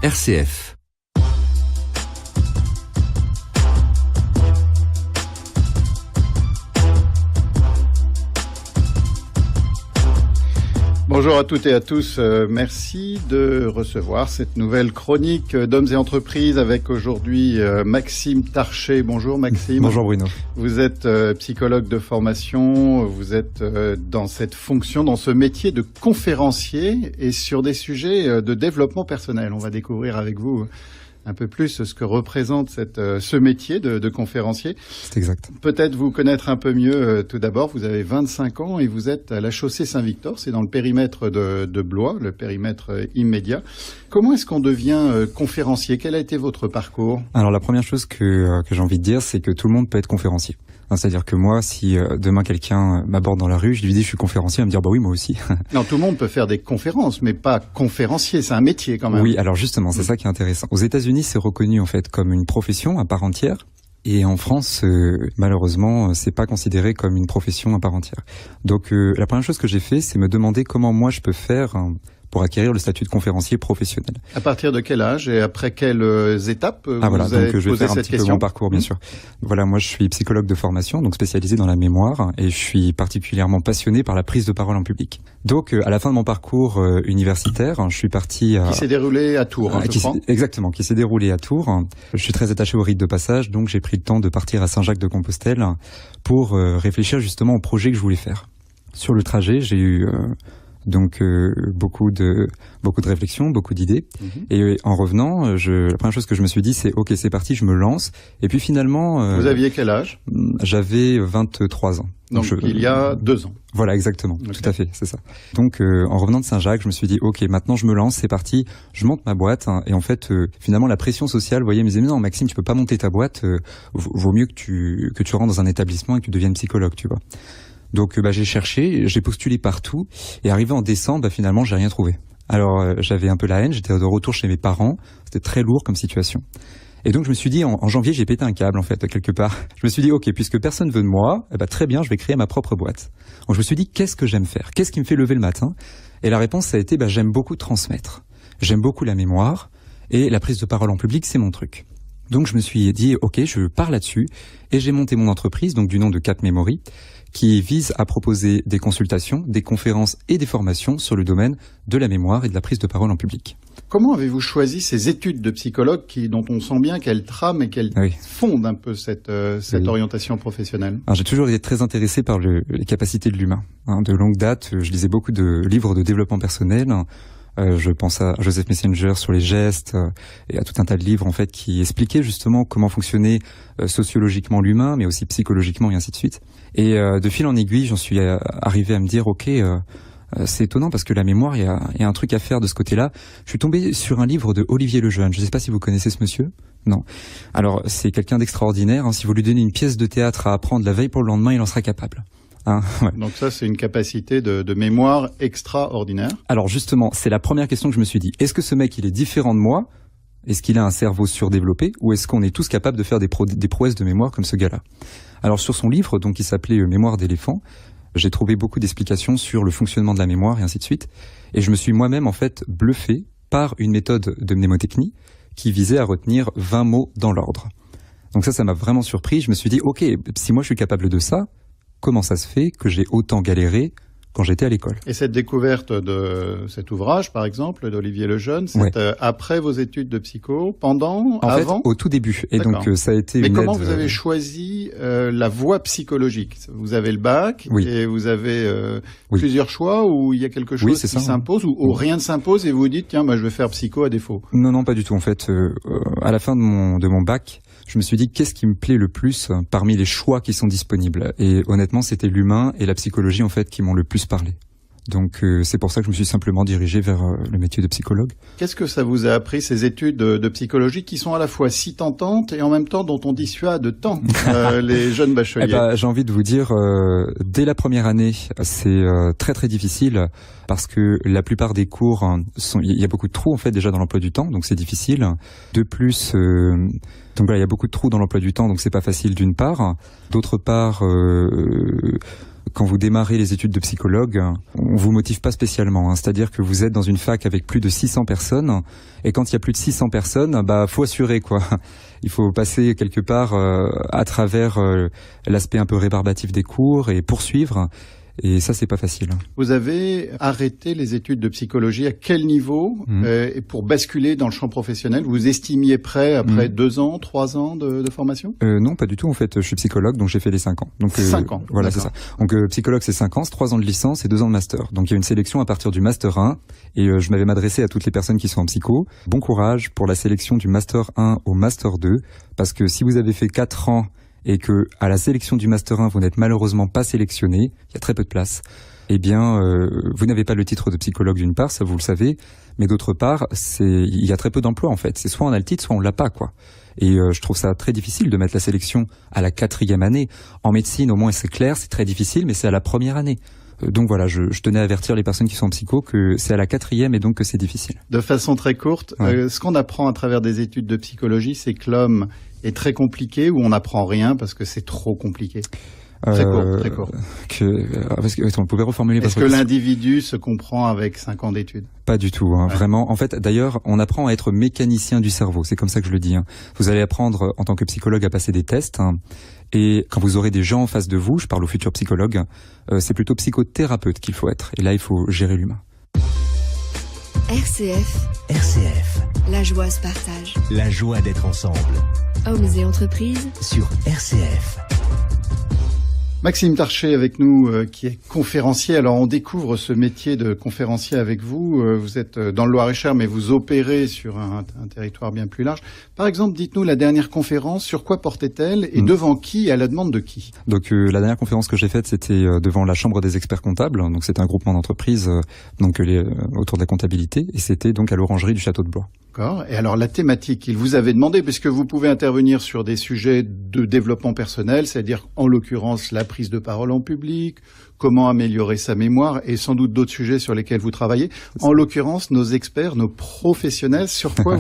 RCF. Bonjour à toutes et à tous, merci de recevoir cette nouvelle chronique d'Hommes et Entreprises avec aujourd'hui Maxime Tarchet. Bonjour Maxime. Bonjour Bruno. Vous êtes psychologue de formation, vous êtes dans cette fonction, dans ce métier de conférencier et sur des sujets de développement personnel. On va découvrir avec vous un peu plus ce que représente ce métier de conférencier. C'est exact. Peut-être vous connaître un peu mieux tout d'abord. Vous avez 25 ans et vous êtes à la chaussée Saint-Victor. C'est dans le périmètre de Blois, le périmètre immédiat. Comment est-ce qu'on devient conférencier? Quel a été votre parcours? Alors la première chose que j'ai envie de dire, c'est que tout le monde peut être conférencier. C'est-à-dire que moi, si demain quelqu'un m'aborde dans la rue, je lui dis je suis conférencier, il va me dire bah oui moi aussi. Non, tout le monde peut faire des conférences, mais pas conférencier, c'est un métier quand même. Oui, alors justement, c'est ça qui est intéressant. Aux États-Unis, c'est reconnu en fait comme une profession à part entière. Et en France, malheureusement, c'est pas considéré comme une profession à part entière. Donc la première chose que j'ai fait, c'est me demander comment moi je peux faire pour acquérir le statut de conférencier professionnel. À partir de quel âge et après quelles étapes vous voilà, avez donc je vais posé faire un cette petit peu question? mon parcours, bien sûr. Voilà, moi je suis psychologue de formation, donc spécialisé dans la mémoire, et je suis particulièrement passionné par la prise de parole en public. Donc à la fin de mon parcours universitaire, je suis parti qui s'est déroulé à Tours, je crois. Exactement, qui s'est déroulé à Tours. Je suis très attaché au rite de passage, donc j'ai pris le temps de partir à Saint-Jacques-de-Compostelle pour réfléchir justement au projet que je voulais faire. Sur le trajet, j'ai eu donc beaucoup de réflexions, beaucoup d'idées. Et en revenant, la première chose que je me suis dit, c'est ok, c'est parti, je me lance. Et puis finalement, vous aviez quel âge? J'avais 23 ans. Donc il y a 2 ans. Voilà, exactement, okay. Tout à fait, c'est ça. Donc en revenant de Saint-Jacques, je me suis dit ok, maintenant je me lance, c'est parti, je monte ma boîte. Et en fait, finalement, la pression sociale, vous voyez, me disait mais non Maxime, tu peux pas monter ta boîte, vaut mieux que tu rentres dans un établissement et que tu deviennes psychologue, tu vois. Donc j'ai cherché, j'ai postulé partout et arrivé en décembre, finalement j'ai rien trouvé. Alors j'avais un peu la haine, j'étais de retour chez mes parents, c'était très lourd comme situation. Et donc je me suis dit en janvier, j'ai pété un câble en fait quelque part. Je me suis dit ok, puisque personne veut de moi, très bien, je vais créer ma propre boîte. Donc je me suis dit qu'est-ce que j'aime faire? Qu'est-ce qui me fait lever le matin? Et la réponse ça a été j'aime beaucoup transmettre. J'aime beaucoup la mémoire et la prise de parole en public, c'est mon truc. Donc je me suis dit ok, je pars là-dessus et j'ai monté mon entreprise donc du nom de Cap Memory, qui vise à proposer des consultations, des conférences et des formations sur le domaine de la mémoire et de la prise de parole en public. Comment avez-vous choisi ces études de psychologue dont on sent bien qu'elles trament et qu'elles fondent un peu cette orientation professionnelle? Alors, j'ai toujours été très intéressé par les capacités de l'humain. De longue date, je lisais beaucoup de livres de développement personnel. Je pense à Joseph Messenger sur les gestes et à tout un tas de livres en fait qui expliquaient justement comment fonctionnait sociologiquement l'humain, mais aussi psychologiquement et ainsi de suite. Et de fil en aiguille, j'en suis arrivé à me dire ok, c'est étonnant parce que la mémoire, il y a un truc à faire de ce côté-là. Je suis tombé sur un livre de Olivier Lejeune. Je ne sais pas si vous connaissez ce monsieur. Non. Alors c'est quelqu'un d'extraordinaire. Si vous lui donnez une pièce de théâtre à apprendre la veille pour le lendemain, il en sera capable. Ouais. Donc ça, c'est une capacité de mémoire extraordinaire. Alors justement, c'est la première question que je me suis dit. Est-ce que ce mec, il est différent de moi? Est-ce qu'il a un cerveau surdéveloppé? Ou est-ce qu'on est tous capables de faire des prouesses de mémoire comme ce gars-là? Alors sur son livre, donc, qui s'appelait Mémoire d'éléphant, j'ai trouvé beaucoup d'explications sur le fonctionnement de la mémoire et ainsi de suite. Et je me suis moi-même en fait bluffé par une méthode de mnémotechnie qui visait à retenir 20 mots dans l'ordre. Donc ça m'a vraiment surpris. Je me suis dit, ok, si moi je suis capable de ça, comment ça se fait que j'ai autant galéré quand j'étais à l'école? Et cette découverte de cet ouvrage, par exemple, d'Olivier Lejeune, c'est après vos études de psycho, avant? En fait, au tout début. Et donc, ça a été Mais comment vous avez choisi la voie psychologique? Vous avez le bac et vous avez plusieurs choix ou il y a quelque chose qui s'impose ou rien ne s'impose et vous vous dites, tiens, je vais faire psycho à défaut? Non, pas du tout. En fait, à la fin de mon bac, je me suis dit qu'est-ce qui me plaît le plus parmi les choix qui sont disponibles. Et honnêtement, c'était l'humain et la psychologie en fait qui m'ont le plus parlé. Donc c'est pour ça que je me suis simplement dirigé vers le métier de psychologue. Qu'est-ce que ça vous a appris, ces études de psychologie qui sont à la fois si tentantes et en même temps dont on dissuade tant les jeunes bacheliers? J'ai envie de vous dire, dès la première année, c'est très très difficile parce que la plupart des cours, il y a beaucoup de trous en fait déjà dans l'emploi du temps, donc c'est difficile. De plus, donc voilà, il y a beaucoup de trous dans l'emploi du temps, donc c'est pas facile d'une part. D'autre part, quand vous démarrez les études de psychologue, on vous motive pas spécialement. C'est-à-dire que vous êtes dans une fac avec plus de 600 personnes, et quand il y a plus de 600 personnes, faut assurer, quoi. Il faut passer quelque part à travers l'aspect un peu rébarbatif des cours et poursuivre. Et ça, c'est pas facile. Vous avez arrêté les études de psychologie à quel niveau pour basculer dans le champ professionnel? Vous estimiez prêt après 2 ans, 3 ans de formation? Non, pas du tout. En fait, je suis psychologue, donc j'ai fait les 5 ans. Donc 5 ans. Voilà, c'est ça. Donc psychologue, c'est 5 ans, c'est 3 ans de licence et 2 ans de master. Donc il y a une sélection à partir du master 1. Et je m'avais m'adressé à toutes les personnes qui sont en psycho. Bon courage pour la sélection du master 1 au master 2, parce que si vous avez fait 4 ans et que à la sélection du Master 1, vous n'êtes malheureusement pas sélectionné, il y a très peu de place, eh bien, vous n'avez pas le titre de psychologue d'une part, ça vous le savez, mais d'autre part, il y a très peu d'emplois en fait. C'est soit on a le titre, soit on l'a pas, quoi. Et je trouve ça très difficile de mettre la sélection à la 4e année. En médecine, au moins, c'est clair, c'est très difficile, mais c'est à la première année. Donc voilà, je tenais à avertir les personnes qui sont en psycho que c'est à la 4e et donc que c'est difficile. De façon très courte, ce qu'on apprend à travers des études de psychologie, c'est que l'homme est très compliqué, ou on n'apprend rien parce que c'est trop compliqué? Très court. On pouvait reformuler. Est-ce que l'individu se comprend avec 5 ans d'études? Pas du tout, vraiment. En fait, d'ailleurs, on apprend à être mécanicien du cerveau. C'est comme ça que je le dis. Vous allez apprendre en tant que psychologue à passer des tests. Et quand vous aurez des gens en face de vous, je parle aux futurs psychologues, c'est plutôt psychothérapeute qu'il faut être. Et là, il faut gérer l'humain. RCF. La joie se partage. La joie d'être ensemble. Hommes et entreprises. Sur RCF. Maxime Tarchet avec nous, qui est conférencier. Alors on découvre ce métier de conférencier avec vous. Vous êtes dans le Loir-et-Cher, mais vous opérez sur un territoire bien plus large. Par exemple, dites-nous la dernière conférence, sur quoi portait-elle et devant qui et à la demande de qui? Donc la dernière conférence que j'ai faite, c'était devant la Chambre des experts comptables. Donc c'est un groupement d'entreprises autour de la comptabilité, et c'était donc à l'Orangerie du Château de Blois. D'accord. Et alors la thématique, il vous avait demandé, puisque vous pouvez intervenir sur des sujets de développement personnel, c'est-à-dire en l'occurrence la prise de parole en public, comment améliorer sa mémoire, et sans doute d'autres sujets sur lesquels vous travaillez. En l'occurrence, nos experts, nos professionnels, sur quoi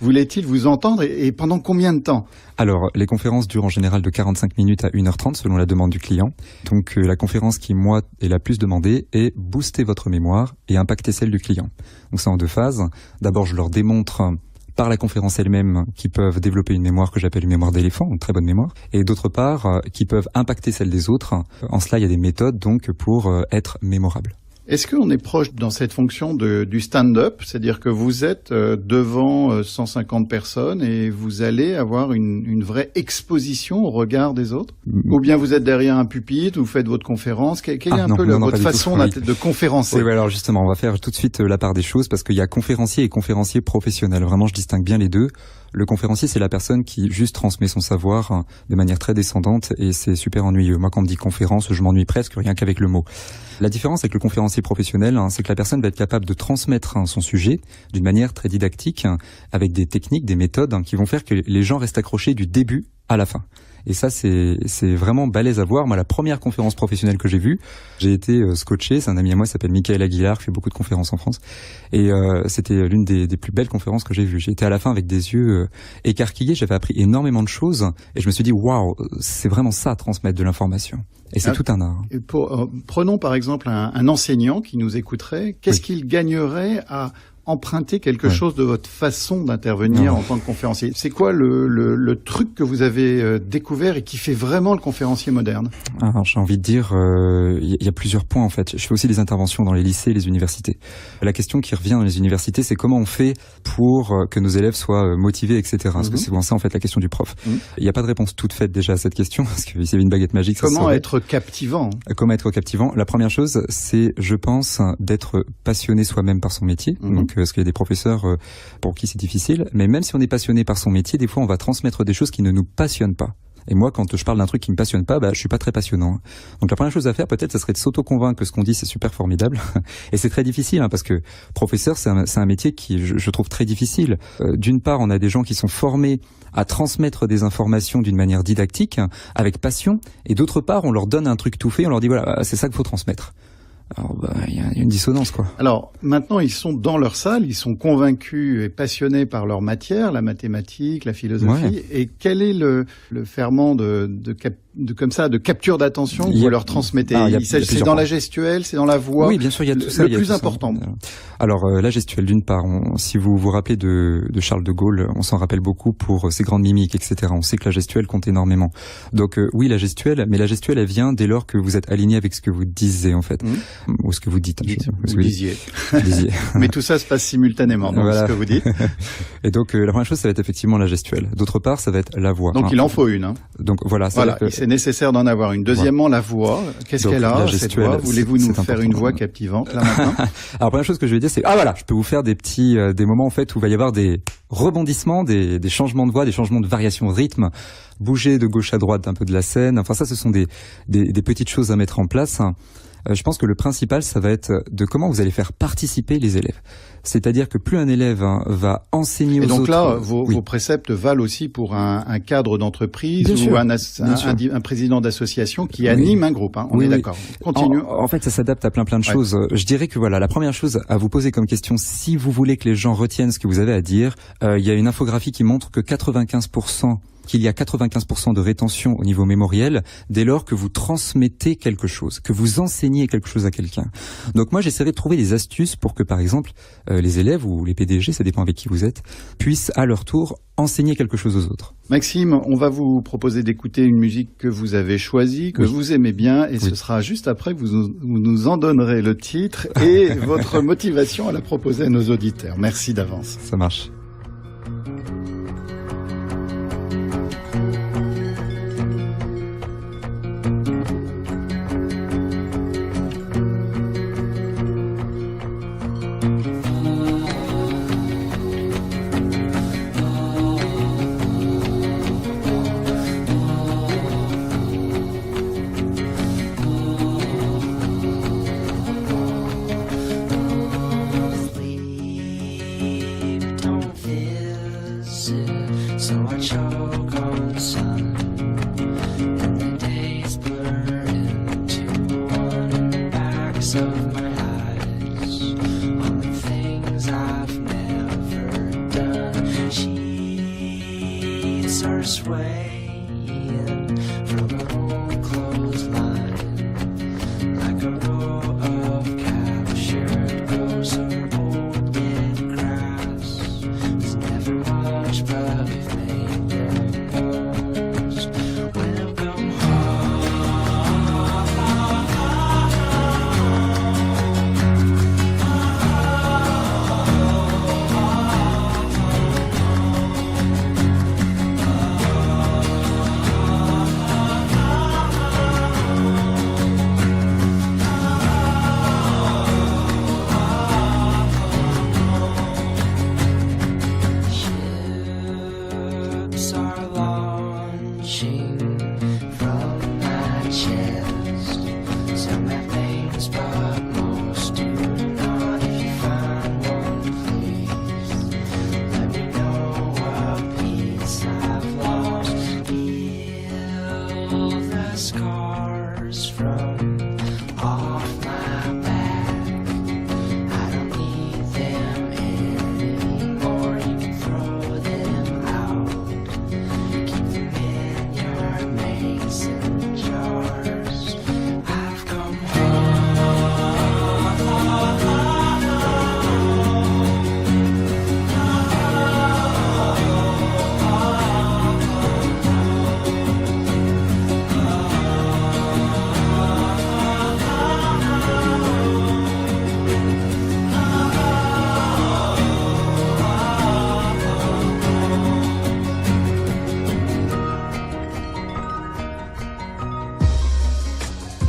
voulaient-ils vous entendre et pendant combien de temps? Alors, les conférences durent en général de 45 minutes à 1h30 selon la demande du client. Donc la conférence qui, moi, est la plus demandée est booster votre mémoire et impacter celle du client. Donc c'est en 2 phases. D'abord, je leur démontre par la conférence elle-même qui peuvent développer une mémoire que j'appelle une mémoire d'éléphant, une très bonne mémoire, et d'autre part qui peuvent impacter celle des autres. En cela, il y a des méthodes donc pour être mémorable. Est-ce qu'on est proche dans cette fonction du stand-up, c'est-à-dire que vous êtes devant 150 personnes et vous allez avoir une vraie exposition au regard des autres? Ou bien vous êtes derrière un pupitre, vous faites votre conférence? Quelle est votre façon de conférencer? Oui, alors justement, on va faire tout de suite la part des choses, parce qu'il y a conférencier et conférencier professionnel. Vraiment, je distingue bien les deux. Le conférencier, c'est la personne qui juste transmet son savoir de manière très descendante, et c'est super ennuyeux. Moi, quand on me dit conférence, je m'ennuie presque rien qu'avec le mot. La différence avec le conférencier professionnel, c'est que la personne va être capable de transmettre son sujet d'une manière très didactique, avec des techniques, des méthodes qui vont faire que les gens restent accrochés du début à la fin. Et ça, c'est vraiment balèze à voir. Moi, la première conférence professionnelle que j'ai vue, j'ai été scotché. C'est un ami à moi qui s'appelle Michael Aguilar, qui fait beaucoup de conférences en France. Et c'était l'une des plus belles conférences que j'ai vues. J'ai été à la fin avec des yeux écarquillés. J'avais appris énormément de choses. Et je me suis dit, waouh, c'est vraiment ça, transmettre de l'information. Et c'est tout un art. Prenons par exemple un enseignant qui nous écouterait. Qu'est-ce qu'il gagnerait à emprunter quelque chose de votre façon d'intervenir en tant que conférencier? C'est quoi le truc que vous avez découvert et qui fait vraiment le conférencier moderne? Alors, j'ai envie de dire, il y a plusieurs points en fait. Je fais aussi des interventions dans les lycées et les universités. La question qui revient dans les universités, c'est comment on fait pour que nos élèves soient motivés, etc. Parce que c'est bon, ça en fait la question du prof. Il n'y a pas de réponse toute faite déjà à cette question, parce que s'il y avait une baguette magique, ça Comment être captivant? Comment être captivant? La première chose, c'est, je pense, d'être passionné soi-même par son métier. Donc, parce qu'il y a des professeurs pour qui c'est difficile, mais même si on est passionné par son métier, des fois on va transmettre des choses qui ne nous passionnent pas. Et moi, quand je parle d'un truc qui me passionne pas, je suis pas très passionnant. Donc la première chose à faire, peut-être, ça serait de s'auto-convaincre que ce qu'on dit, c'est super formidable. Et c'est très difficile, parce que professeur, c'est un métier qui, je trouve, très difficile. D'une part, on a des gens qui sont formés à transmettre des informations d'une manière didactique, avec passion, et d'autre part, on leur donne un truc tout fait, on leur dit, voilà, c'est ça qu'il faut transmettre. Alors, il y a une dissonance, quoi. Alors, maintenant, ils sont dans leur salle, ils sont convaincus et passionnés par leur matière, la mathématique, la philosophie. Ouais. Et quel est le ferment de comme ça, de capture d'attention que vous leur transmettez? C'est dans la gestuelle, c'est dans la voix? Oui, bien sûr, il y a tout ça. Le plus important. Alors, la gestuelle, d'une part, si vous vous rappelez de Charles de Gaulle, on s'en rappelle beaucoup pour ses grandes mimiques, etc. On sait que la gestuelle compte énormément. Donc, oui, la gestuelle, mais la gestuelle, elle vient dès lors que vous êtes aligné avec ce que vous disiez, en fait. Ou ce que vous dites. Vous disiez. Mais tout ça se passe simultanément, donc, ce que vous dites. Et donc, la première chose, ça va être effectivement la gestuelle. D'autre part, ça va être la voix. Donc, il en faut une, hein. Donc, voilà. C'est nécessaire d'en avoir une. Deuxièmement, la voix. Qu'est-ce qu'elle a, cette voix? Voulez-vous nous faire une voix captivante, là, maintenant? Alors, première chose que je vais dire, c'est, voilà, je peux vous faire des moments, en fait, où il va y avoir des rebondissements, des changements de voix, des changements de variation de rythme, bouger de gauche à droite un peu de la scène. Enfin, ça, ce sont des petites choses à mettre en place. Je pense que le principal, ça va être de comment vous allez faire participer les élèves. C'est-à-dire que plus un élève va enseigner aux autres... Et donc là, vos préceptes valent aussi pour un cadre d'entreprise ou un président d'association qui anime un groupe. Hein. On est d'accord. Continue. En fait, ça s'adapte à plein de choses. Je dirais que voilà, la première chose à vous poser comme question, si vous voulez que les gens retiennent ce que vous avez à dire, il y a une infographie qui montre que qu'il y a 95% de rétention au niveau mémoriel dès lors que vous transmettez quelque chose, que vous enseignez quelque chose à quelqu'un. Donc moi, j'essaierai de trouver des astuces pour que, par exemple, les élèves ou les PDG, ça dépend avec qui vous êtes, puissent à leur tour enseigner quelque chose aux autres. Maxime, on va vous proposer d'écouter une musique que vous avez choisie, que vous aimez bien, et ce sera juste après que vous nous en donnerez le titre et votre motivation à la proposer à nos auditeurs. Merci d'avance. Ça marche.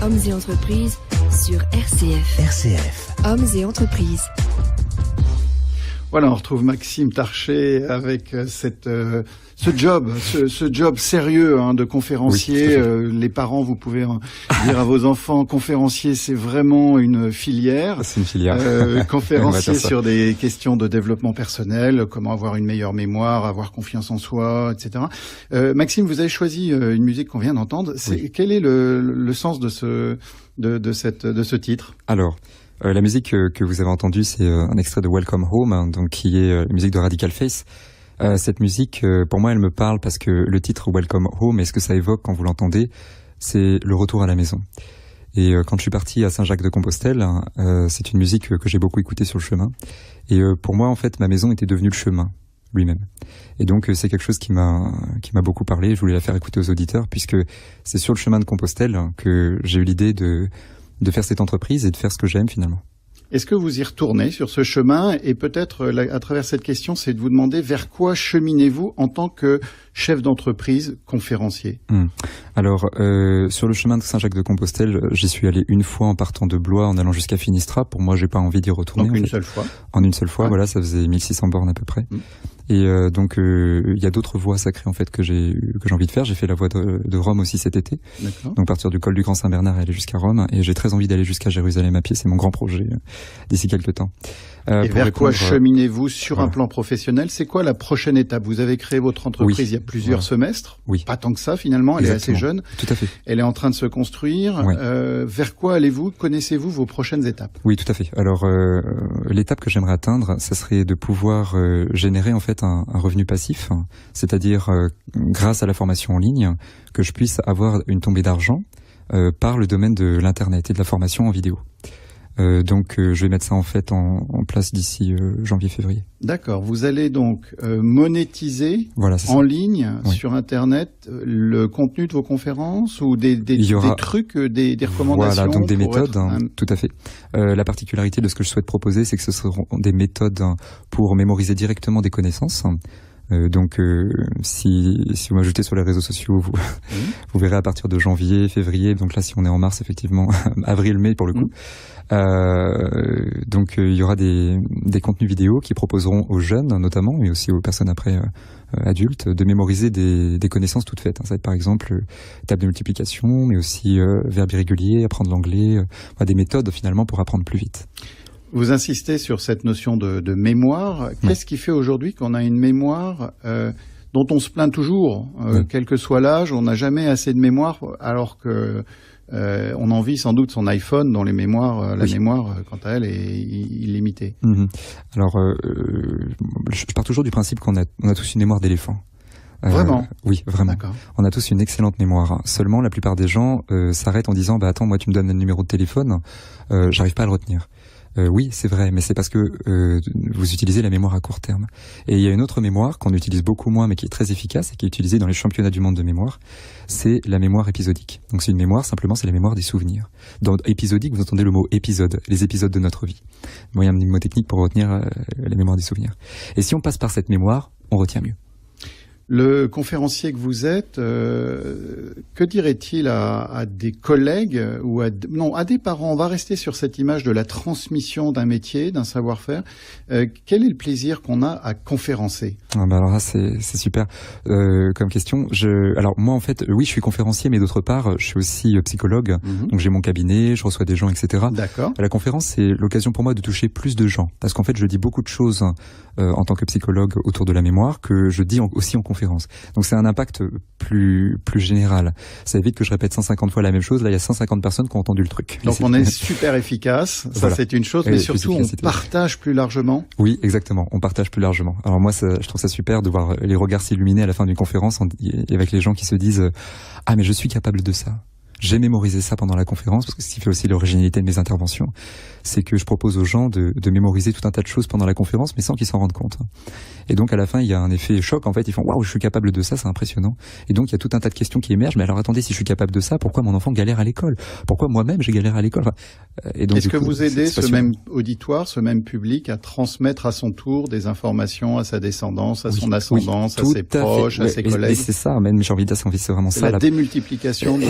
Hommes et entreprises sur RCF. RCF. Hommes et entreprises. Voilà, on retrouve Maxime Tarchet avec ce job sérieux de conférencier. Oui, les parents, vous pouvez dire à vos enfants, conférencier, c'est vraiment une filière. C'est une filière. Conférencier sur des questions de développement personnel, comment avoir une meilleure mémoire, avoir confiance en soi, etc. Maxime, vous avez choisi une musique qu'on vient d'entendre. Quel est le sens de ce titre? Alors, la musique que vous avez entendue, c'est un extrait de Welcome Home, donc qui est la musique de Radical Faith. Cette musique, pour moi, elle me parle parce que le titre Welcome Home, et ce que ça évoque quand vous l'entendez, c'est le retour à la maison. Et quand je suis parti à Saint-Jacques-de-Compostelle, c'est une musique que j'ai beaucoup écoutée sur le chemin. Et pour moi, en fait, ma maison était devenue le chemin lui-même. Et donc, c'est quelque chose qui m'a beaucoup parlé. Je voulais la faire écouter aux auditeurs, puisque c'est sur le chemin de Compostelle que j'ai eu l'idée de faire cette entreprise et de faire ce que j'aime finalement. Est-ce que vous y retournez sur ce chemin? Et peut-être, à travers cette question, c'est de vous demander vers quoi cheminez-vous en tant que chef d'entreprise, conférencier? Alors, sur le chemin de Saint-Jacques-de-Compostelle, j'y suis allé une fois en partant de Blois, en allant jusqu'à Finistrat. Pour moi, j'ai pas envie d'y retourner. Donc une seule fois? En une seule fois, voilà, ça faisait 1600 bornes à peu près. Et donc, il y a d'autres voies sacrées en fait que j'ai envie de faire. J'ai fait la voie de Rome aussi cet été. D'accord. Donc partir du col du Grand Saint-Bernard et aller jusqu'à Rome. Et j'ai très envie d'aller jusqu'à Jérusalem à pied. C'est mon grand projet d'ici quelques temps. Et vers quoi cheminez-vous sur un plan professionnel? C'est quoi la prochaine étape? Vous avez créé votre entreprise il y a plusieurs semestres. Pas tant que ça finalement. Elle est assez jeune. Tout à fait. Elle est en train de se construire. Vers quoi allez-vous? Connaissez-vous vos prochaines étapes? Oui, tout à fait. Alors l'étape que j'aimerais atteindre, ça serait de pouvoir générer en fait un revenu passif, c'est-à-dire grâce à la formation en ligne, que je puisse avoir une tombée d'argent par le domaine de l'internet et de la formation en vidéo. Donc je vais mettre ça en fait en place d'ici janvier-février. D'accord. Vous allez donc monétiser en ligne sur Internet le contenu de vos conférences ou des trucs, des recommandations? Voilà, donc des méthodes, tout à fait. La particularité de ce que je souhaite proposer, c'est que ce seront des méthodes pour mémoriser directement des connaissances. Donc si vous m'ajoutez sur les réseaux sociaux, vous verrez à partir de janvier, février, donc là si on est en mars effectivement, avril, mai pour le coup. Donc il y aura des contenus vidéo qui proposeront aux jeunes notamment, mais aussi aux personnes après adultes, de mémoriser des connaissances toutes faites. Ça va être par exemple table de multiplication, mais aussi verbe irrégulier, apprendre l'anglais, des méthodes finalement pour apprendre plus vite. Vous insistez sur cette notion de mémoire. Qu'est-ce qui fait aujourd'hui qu'on a une mémoire dont on se plaint toujours, quel que soit l'âge, on n'a jamais assez de mémoire, alors que on envie sans doute son iPhone dont la mémoire, quant à elle, est illimitée. Alors, je pars toujours du principe qu'on a tous une mémoire d'éléphant. Vraiment? Oui, vraiment. D'accord. On a tous une excellente mémoire. Seulement, la plupart des gens s'arrêtent en disant, attends, moi tu me donnes le numéro de téléphone, j'arrive pas à le retenir. Oui, c'est vrai, mais c'est parce que vous utilisez la mémoire à court terme. Et il y a une autre mémoire qu'on utilise beaucoup moins, mais qui est très efficace et qui est utilisée dans les championnats du monde de mémoire. C'est la mémoire épisodique. Donc c'est une mémoire, simplement, c'est la mémoire des souvenirs. Dans épisodique, vous entendez le mot épisode, les épisodes de notre vie. Moyen mnémotechnique pour retenir la mémoire des souvenirs. Et si on passe par cette mémoire, on retient mieux. Le conférencier que vous êtes, que dirait-il à des collègues ou à des parents? On va rester sur cette image de la transmission d'un métier, d'un savoir-faire. Quel est le plaisir qu'on a à conférencer? Alors là, c'est super comme question. Alors moi, en fait, oui, je suis conférencier, mais d'autre part, je suis aussi psychologue. Donc j'ai mon cabinet, je reçois des gens, etc. D'accord. La conférence, c'est l'occasion pour moi de toucher plus de gens, parce qu'en fait, je dis beaucoup de choses en tant que psychologue autour de la mémoire que je dis aussi en conférence. Donc c'est un impact plus général. Ça évite que je répète 150 fois la même chose. Là, il y a 150 personnes qui ont entendu le truc. Donc on est super efficace. Ça, c'est une chose, mais surtout on partage plus largement. Oui, exactement. On partage plus largement. Alors moi, je trouve ça super de voir les regards s'illuminer à la fin d'une conférence avec les gens qui se disent « Ah, mais je suis capable de ça ». J'ai mémorisé ça pendant la conférence, parce que ce qui fait aussi l'originalité de mes interventions, c'est que je propose aux gens de mémoriser tout un tas de choses pendant la conférence, mais sans qu'ils s'en rendent compte. Et donc à la fin, il y a un effet choc, en fait, ils font « Waouh, je suis capable de ça, c'est impressionnant ». Et donc il y a tout un tas de questions qui émergent, mais alors attendez, si je suis capable de ça, pourquoi mon enfant galère à l'école? Pourquoi moi-même j'ai galéré à l'école? Est-ce que vous aidez ce même auditoire, ce même public à transmettre à son tour des informations à sa descendance, à son ascendance, à ses proches, à ses collègues? Et c'est ça, même j'ai envie de dire, c'est vraiment ça. La démultiplication de...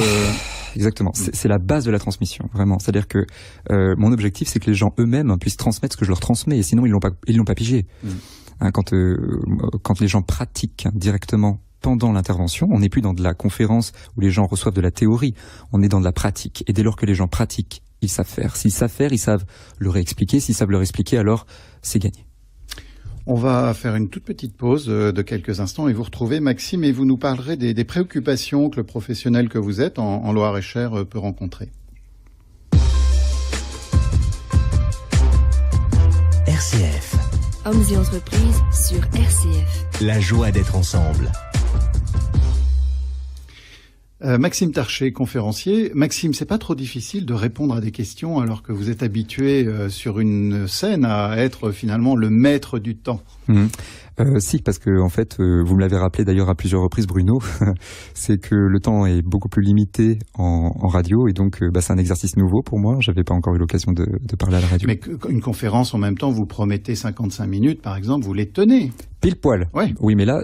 Exactement, c'est la base de la transmission, vraiment. C'est-à-dire que mon objectif, c'est que les gens eux-mêmes puissent transmettre ce que je leur transmets, et sinon ils l'ont pas pigé. Quand les gens pratiquent directement pendant l'intervention, on n'est plus dans de la conférence où les gens reçoivent de la théorie, on est dans de la pratique. Et dès lors que les gens pratiquent, ils savent faire. S'ils savent faire, ils savent le réexpliquer. S'ils savent le réexpliquer, alors c'est gagné. On va faire une toute petite pause de quelques instants et vous retrouvez Maxime et vous nous parlerez des préoccupations que le professionnel que vous êtes en Loir-et-Cher peut rencontrer. RCF. Hommes Hommes et entreprises sur RCF. La joie d'être ensemble. Maxime Tarchet, conférencier. Maxime, c'est pas trop difficile de répondre à des questions alors que vous êtes habitué sur une scène à être finalement le maître du temps. Si, parce que en fait, vous me l'avez rappelé d'ailleurs à plusieurs reprises, Bruno, c'est que le temps est beaucoup plus limité en radio et donc c'est un exercice nouveau pour moi. J'avais pas encore eu l'occasion de parler à la radio. Mais une conférence en même temps, vous promettez 55 minutes, par exemple, vous les tenez. Pile poil. Ouais. Oui, mais là,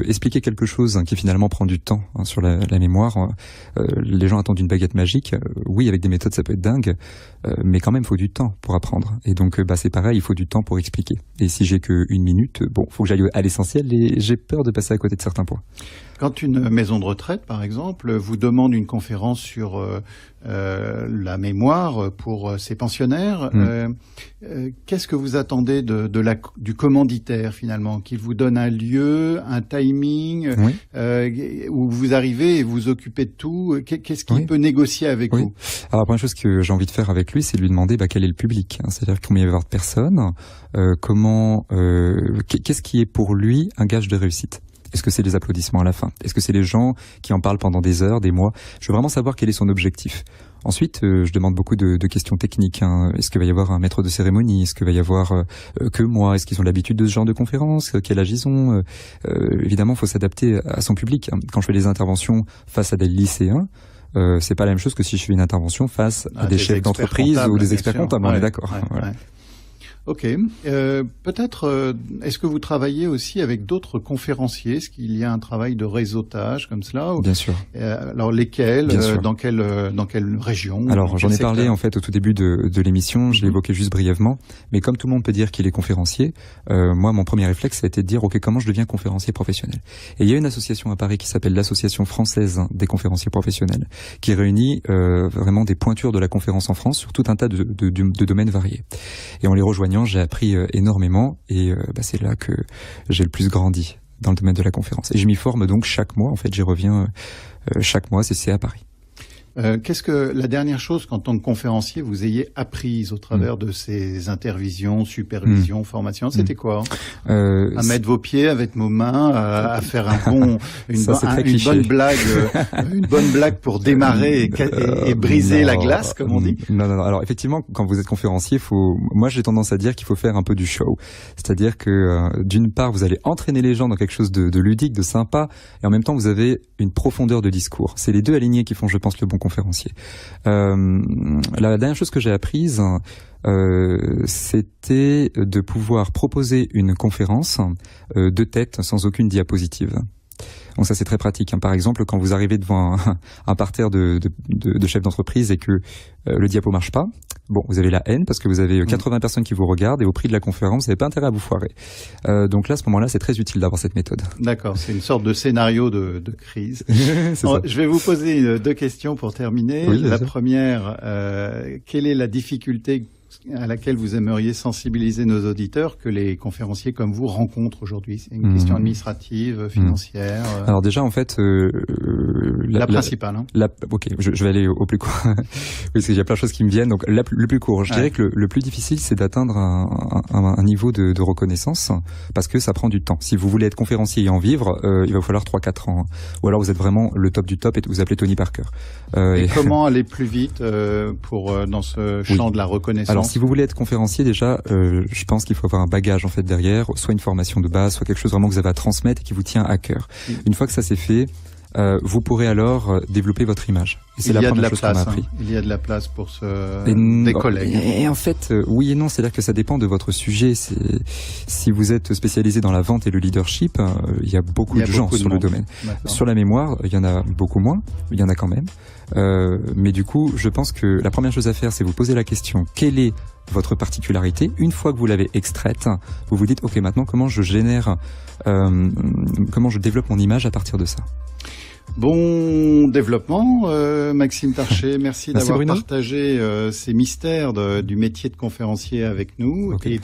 expliquer quelque chose qui finalement prend du temps sur la mémoire, les gens attendent une baguette magique. Oui, avec des méthodes, ça peut être dingue, mais quand même, il faut du temps pour apprendre. Et donc, c'est pareil, il faut du temps pour expliquer. Et si j'ai qu'une minute, faut que j'aille à l'essentiel et j'ai peur de passer à côté de certains points. Quand une maison de retraite, par exemple, vous demande une conférence sur la mémoire pour ses pensionnaires, qu'est-ce que vous attendez du commanditaire, finalement, qu'il vous donne un lieu, un timing, où vous arrivez et vous occupez de tout? Qu'est-ce qu'il peut négocier avec vous? Alors, la première chose que j'ai envie de faire avec lui, c'est de lui demander quel est le public. C'est-à-dire combien il va y avoir de personnes, qu'est-ce qui est pour lui un gage de réussite? Est-ce que c'est les applaudissements à la fin? Est-ce que c'est les gens qui en parlent pendant des heures, des mois? Je veux vraiment savoir quel est son objectif. Ensuite, je demande beaucoup de questions techniques. Est-ce qu'il va y avoir un maître de cérémonie? Est-ce qu'il va y avoir que moi? Est-ce qu'ils ont l'habitude de ce genre de conférences? Quel âge ils ont? Évidemment, il faut s'adapter à son public. Quand je fais des interventions face à des lycéens, c'est pas la même chose que si je fais une intervention face à des chefs d'entreprise ou des experts comptables. On est d'accord. Voilà. Ok. Peut-être, est-ce que vous travaillez aussi avec d'autres conférenciers? Est-ce qu'il y a un travail de réseautage comme cela? Bien sûr. Alors lesquels? Dans quelle région? Alors j'en ai parlé en fait au tout début de l'émission. Je l'évoquais juste brièvement. Mais comme tout le monde peut dire qu'il est conférencier, moi mon premier réflexe ça a été de dire ok, comment je deviens conférencier professionnel? Et il y a une association à Paris qui s'appelle l'Association française des conférenciers professionnels, qui réunit vraiment des pointures de la conférence en France sur tout un tas de domaines variés. Et en les rejoignant, j'ai appris énormément et c'est là que j'ai le plus grandi dans le domaine de la conférence. Et je m'y forme donc chaque mois. En fait, j'y reviens chaque mois. C'est à Paris. Qu'est-ce que la dernière chose qu'en tant que conférencier vous ayez apprise au travers de ces intervisions, supervisions, formations? C'était quoi? À mettre vos pieds avec vos mains, à faire une bonne blague pour démarrer et briser la glace, comme on dit? Non. Alors effectivement, quand vous êtes conférencier, moi j'ai tendance à dire qu'il faut faire un peu du show. C'est-à-dire que d'une part, vous allez entraîner les gens dans quelque chose de ludique, de sympa, et en même temps, vous avez une profondeur de discours. C'est les deux alignés qui font, je pense, le bon conférencier. La dernière chose que j'ai apprise, c'était de pouvoir proposer une conférence de tête sans aucune diapositive. Donc ça c'est très pratique. Par exemple, quand vous arrivez devant un parterre de chefs d'entreprise et que le diapo marche pas, vous avez la haine parce que vous avez 80 personnes qui vous regardent et au prix de la conférence, vous n'avez pas intérêt à vous foirer. Donc là, à ce moment-là, c'est très utile d'avoir cette méthode. D'accord, c'est une sorte de scénario de crise. Je vais vous poser deux questions pour terminer. Oui, la première, quelle est la difficulté à laquelle vous aimeriez sensibiliser nos auditeurs que les conférenciers comme vous rencontrent aujourd'hui? C'est une question administrative, financière. Alors déjà, en fait, la principale. Ok, je vais aller au plus court, parce qu'il y a plein de choses qui me viennent. Donc le plus court, je dirais que le plus difficile, c'est d'atteindre un niveau de reconnaissance, parce que ça prend du temps. Si vous voulez être conférencier et en vivre, il va vous falloir 3-4 ans. Ou alors vous êtes vraiment le top du top et vous appelez Tony Parker. Et comment aller plus vite dans ce champ de la reconnaissance? Alors si vous voulez être conférencier, déjà, je pense qu'il faut avoir un bagage en fait derrière, soit une formation de base, soit quelque chose vraiment que vous avez à transmettre et qui vous tient à cœur. Une fois que ça c'est fait, vous pourrez alors développer votre image. Et c'est la première chose qu'on m'a appris. Il y a de la place pour des collègues. Et en fait, oui et non, c'est-à-dire que ça dépend de votre sujet. Si vous êtes spécialisé dans la vente et le leadership, il y a beaucoup de gens sur le domaine. Sur la mémoire, il y en a beaucoup moins, il y en a quand même. Mais du coup, je pense que la première chose à faire, c'est vous poser la question, quelle est votre particularité? Une fois que vous l'avez extraite, vous vous dites, ok, maintenant comment je développe mon image à partir de ça? Bon développement, Maxime Tarchet. Merci d'avoir partagé ces mystères du métier de conférencier avec nous. Okay.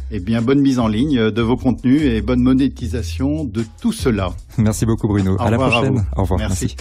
Et puis, bonne mise en ligne de vos contenus et bonne monétisation de tout cela. Merci beaucoup, Bruno. À la prochaine. Au revoir. Merci.